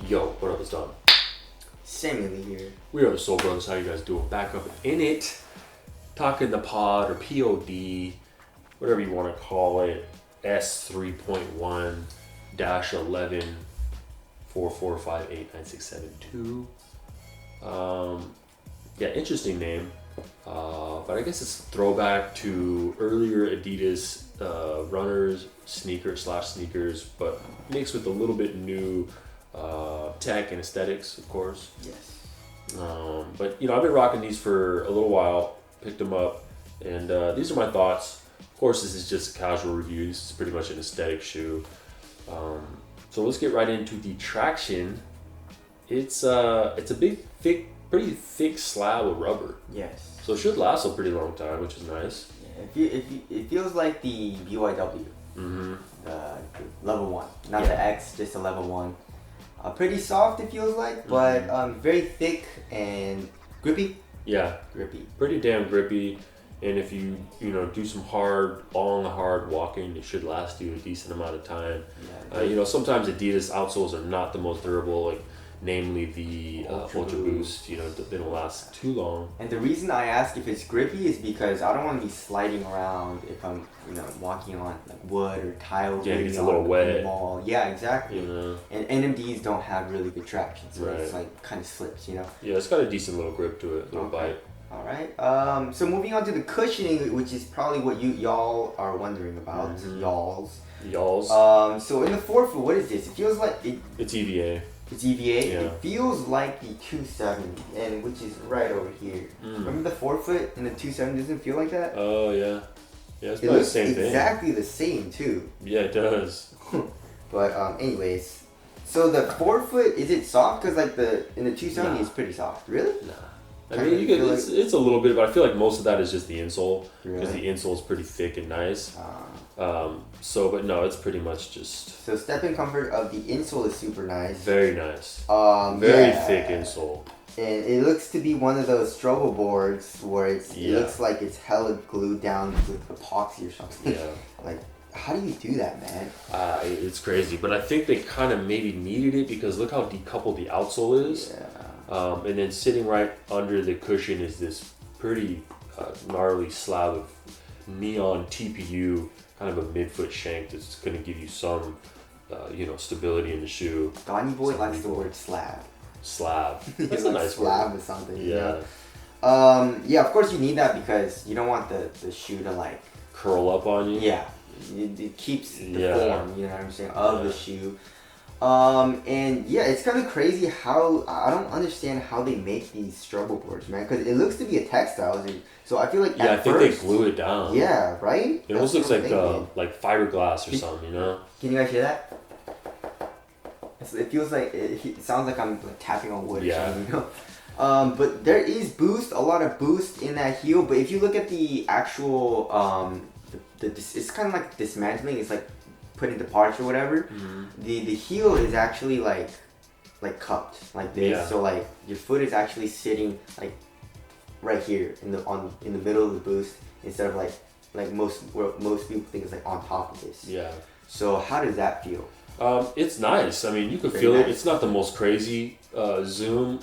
Yo, what up, it's Don. Samuel here. We are the Soul Brothers. How you guys doing? Back up in it. Talking the pod or POD, whatever you want to call it. S3.1 -11 44589672. Yeah, interesting name. But I guess it's a throwback to earlier Adidas runners, sneakers, but mixed with a little bit new tech and aesthetics, of course. Yes. But I've been rocking these for a little while. Picked them up, and these are my thoughts. Of course, this is just a casual review. This is pretty much an aesthetic shoe. So let's get right into the traction. It's a big, thick, pretty thick slab of rubber. Yes. So it should last a pretty long time, which is nice. Yeah, it feels like the BYW. Mm-hmm. Level 1, not the X, just a level 1. Pretty soft, it feels like, but very thick and grippy. Yeah. Grippy. Pretty damn grippy. And if you do some hard walking, it should last you a decent amount of time. Yeah, sometimes Adidas outsoles are not the most durable, like namely the Ultra Boost. They don't last too long. And the reason I ask if it's grippy is because I don't want to be sliding around if I'm walking on like wood or tile. Yeah, it gets a little wet. Wall. Yeah, exactly. And NMDs don't have really good traction, so right. It's like kind of slips. Yeah, it's got a decent little grip to it, little bite. All right. So moving on to the cushioning, which is probably what y'all are wondering about. Y'alls. So in the forefoot, what is this? It feels like it's EVA. It's EVA. Yeah. It feels like the 270, and which is right over here. Remember the forefoot and the 270 doesn't feel like that? Oh yeah. Yeah, it's it probably looks the same thing. Exactly the same too. Yeah, it does. But anyways, so the forefoot, is it soft? Cause like in the 270 it's pretty soft. Really? Nah. I mean, it's a little bit, but I feel like most of that is just the insole, because the insole is pretty thick and nice. But no, it's pretty much just. So step-in comfort of the insole is super nice. Very nice. Very thick insole. And it looks to be one of those strobo boards where it looks like it's hella glued down with epoxy or something. Yeah. Like, how do you do that, man? It's crazy, but I think they kind of maybe needed it because look how decoupled the outsole is. Yeah. And then sitting right under the cushion is this pretty gnarly slab of neon TPU, kind of a midfoot shank that's going to give you some, stability in the shoe. Donnie Boy likes the word slab. Slab. That's a nice slab word. or something. Yeah. Yeah, of course you need that because you don't want the shoe to like curl up on you. Yeah. It keeps the form, you know what I'm saying, of the shoe. And yeah, it's kind of crazy how I don't understand how they make these strobo boards, man, because it looks to be a textile, so I feel like I think they glue it down. Yeah, right. It almost looks like fiberglass or something, Can you guys hear that? It feels like it sounds like I'm like tapping on wood. Yeah. Or something, but there is a lot of boost in that heel. But if you look at the actual it's kind of like dismantling. It's like putting the parts or whatever. The heel is actually like cupped like this. Yeah. So like your foot is actually sitting like right here in the middle of the boost instead of like most people think it's like on top of this. Yeah. So how does that feel? It's nice. I mean, you can feel it. It's not the most crazy zoom.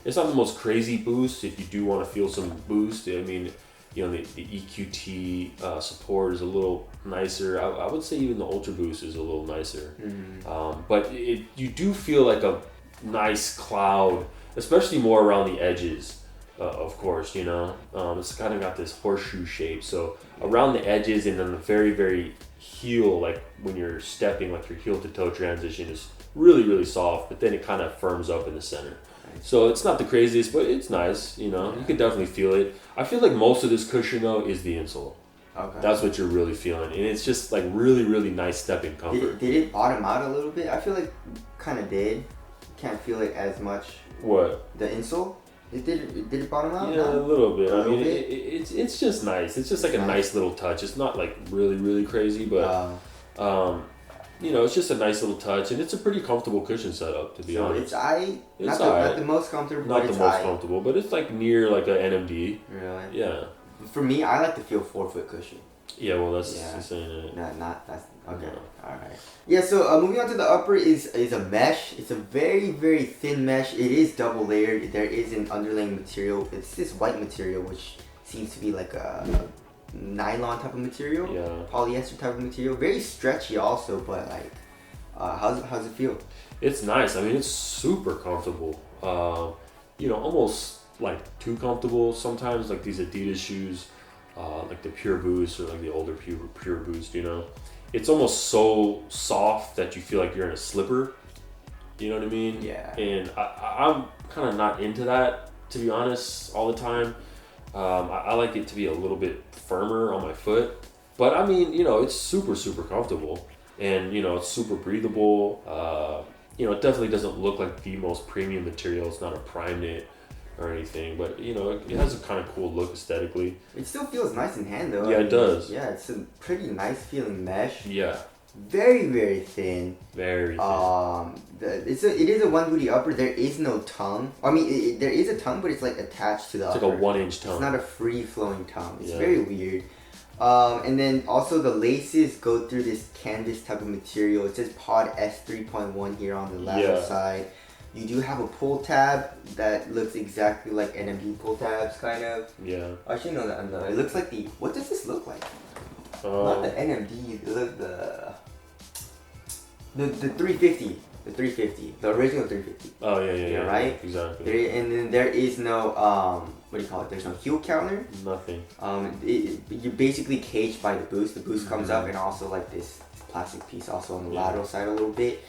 It's not the most crazy boost. If you do want to feel some boost, I mean, the EQT support is a little nicer. I would say even the Ultra Boost is a little nicer. But you do feel like a nice cloud, especially more around the edges. Of course, it's kind of got this horseshoe shape. So around the edges and then the very, very heel, like when you're stepping, like your heel to toe transition is really, really soft, but then it kind of firms up in the center. So it's not the craziest, but it's nice. You can definitely feel it. I feel like most of this cushion though is the insole. Okay. That's what you're really feeling, and it's just like really, really nice stepping comfort. Did it bottom out a little bit? I feel like kind of did. Can't feel it as much. What? The insole? Did it bottom out? Yeah, a little bit. It's just nice. It's just like a nice little touch. It's not like really, really crazy, but it's just a nice little touch, and it's a pretty comfortable cushion setup, to be honest. It's not the most comfortable. Not the most comfortable, but it's like near like an NMD. Really? Yeah. For me, I like to feel forefoot cushion. Yeah, well, that's Yeah. saying it. No, not that's okay. No. All right. Yeah. So moving on to the upper is a mesh. It's a very very thin mesh. It is double layered. There is an underlaying material. It's this white material which seems to be like a nylon type of material. Yeah. Polyester type of material. Very stretchy also, but like, how's it feel? It's nice. I mean, it's super comfortable. Almost like too comfortable sometimes. Like these Adidas shoes, like the Pure Boost or like the older Pure Boost. It's almost so soft that you feel like you're in a slipper. You know what I mean? Yeah. And I'm kind of not into that, to be honest, all the time. I like it to be a little bit firmer on my foot. But I mean, it's super, super comfortable. And, it's super breathable. It definitely doesn't look like the most premium material. It's not a prime knit or anything. But, it has a kind of cool look aesthetically. It still feels nice in hand though. Yeah, it does. Yeah, it's a pretty nice feeling mesh. Yeah. Very, very thin. Very thin. It is a one booty upper. There is no tongue. I mean, there is a tongue, but it's like attached to the upper. It's like a 1-inch tongue. It's not a free flowing tongue. It's Yeah. very weird. And then also the laces go through this canvas type of material. It says POD-S3.1 here on the lateral side. You do have a pull tab that looks exactly like NMD pull tabs, kind of. Yeah. Actually, no, it looks like what does this look like? Not the NMD, the 350. The 350. The original 350. Oh, yeah. Right? Exactly. And then there is no, what do you call it? There's no heel counter. Nothing. You're basically caged by the boost. The boost comes up and also like this plastic piece also on the lateral side a little bit.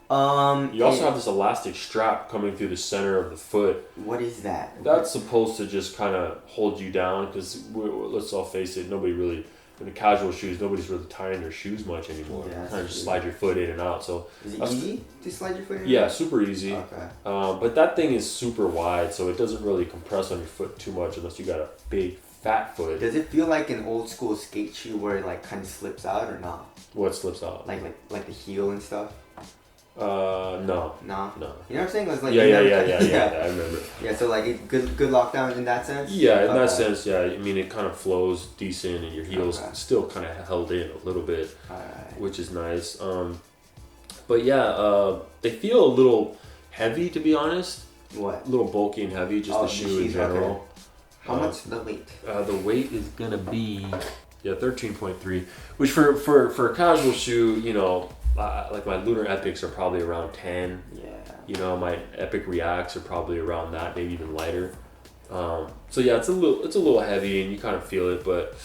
You also have this elastic strap coming through the center of the foot. What is that? That's supposed to just kind of hold you down because let's all face it, nobody really, in the casual shoes, nobody's really tying their shoes much anymore. Yeah, kind of just slide your foot in and out. So is it easy to slide your foot in? Yeah, super easy. Okay. But that thing is super wide, so it doesn't really compress on your foot too much unless you got a big fat foot. Does it feel like an old school skate shoe where it like kind of slips out or not? What slips out? Like the heel and stuff? No. No. No. You know what I'm saying? It was like Yeah, I remember. Yeah, so like good lockdown in that sense? Yeah, in that sense, yeah. I mean, it kind of flows decent and your heel's still kind of held in a little bit, which is nice. But yeah, they feel a little heavy, to be honest. What? A little bulky and heavy, just the shoe in general. Okay. How much the weight? The weight is gonna be 13.3, which for a casual shoe, like my Lunar Epics are probably around 10. Yeah. My Epic Reacts are probably around that, maybe even lighter. So yeah, it's a little heavy and you kind of feel it, but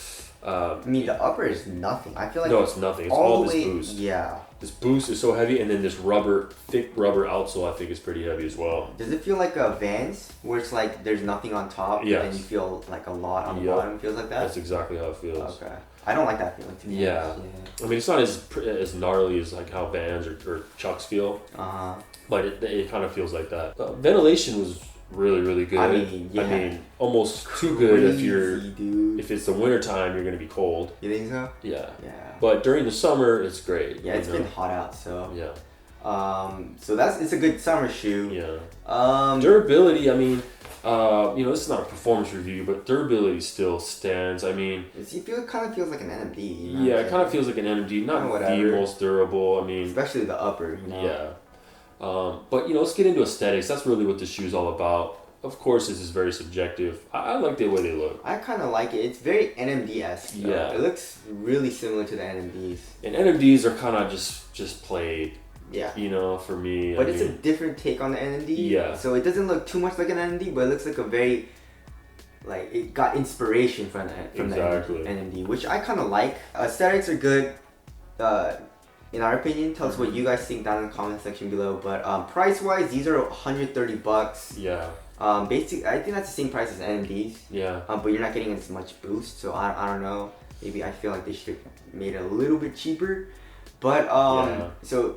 I mean the upper is nothing. I feel like no, it's nothing. It's all this way, boost. Yeah. This boost is so heavy, and then this thick rubber outsole I think is pretty heavy as well. Does it feel like a Vans where it's like there's nothing on top, Yes. and you feel like a lot on the bottom? It feels like that. That's exactly how it feels. Okay. I don't like that feeling to me. Yeah. I mean, it's not as gnarly as like how Vans or Chucks feel. But it kind of feels like that. Ventilation was really, really good. I mean, almost too good dude. if it's the winter time, you're gonna be cold. You think so? Yeah. Yeah. But during the summer, it's great. Yeah, it's been hot out, so. Yeah. So it's a good summer shoe. Yeah. Durability. I mean, this is not a performance review, but durability still stands. I mean, it kind of feels like an NMD. Yeah, it kind of feels like an NMD, not the most durable. I mean, especially the upper. Yeah. But let's get into aesthetics. That's really what this shoe is all about. Of course, this is very subjective. I like the way they look. I kind of like it. It's very NMD-esque. Yeah. It looks really similar to the NMDs. And NMDs are kind of just played. Yeah. For me. But it's a different take on the NMD. Yeah. So it doesn't look too much like an NMD, but it looks like a very, like, it got inspiration from the NMD, which I kind of like. Aesthetics are good. In our opinion, tell us what you guys think down in the comment section below. But price-wise, these are $130. Yeah. Basically, I think that's the same price as NMDs. Yeah. But you're not getting as much boost, so I don't know. Maybe I feel like they should have made it a little bit cheaper. But so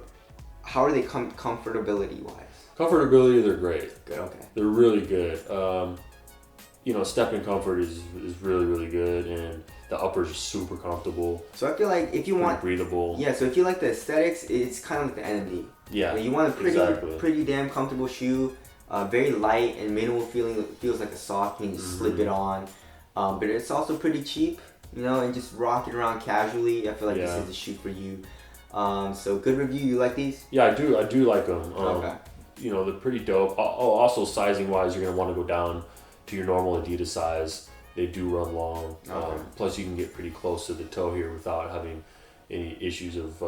how are they comfortability wise? Comfortability, they're great. Good. Okay. They're really good. Step-in comfort is really, really good, and the uppers are super comfortable. So I feel like if you want breathable. Yeah, so if you like the aesthetics, it's kind of like the NMD. Yeah. You want a pretty damn comfortable shoe, very light and minimal feeling. It feels like a sock. You can just slip it on, but it's also pretty cheap. you know, and just rock it around casually. I feel like this is a shoe for you. So good review. You like these? Yeah, I do like them. Okay. You know, they're pretty dope. Also, sizing wise, you're gonna want to go down to your normal Adidas size. They do run long. Okay. Plus, you can get pretty close to the toe here without having any issues of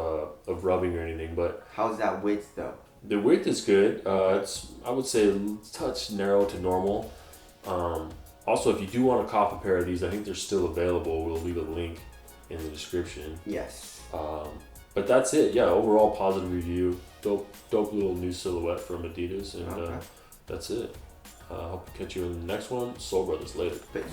rubbing or anything. But how's that width though? the width is good. It's, I would say, a touch narrow to normal. Also, if you do want to cop a pair of these, I think they're still available. We'll leave a link in the description. Yes. But that's it. Yeah, overall positive review. Dope little new silhouette from Adidas, and that's it. Hope to catch you in the next one. Soul Brothers later. Peace.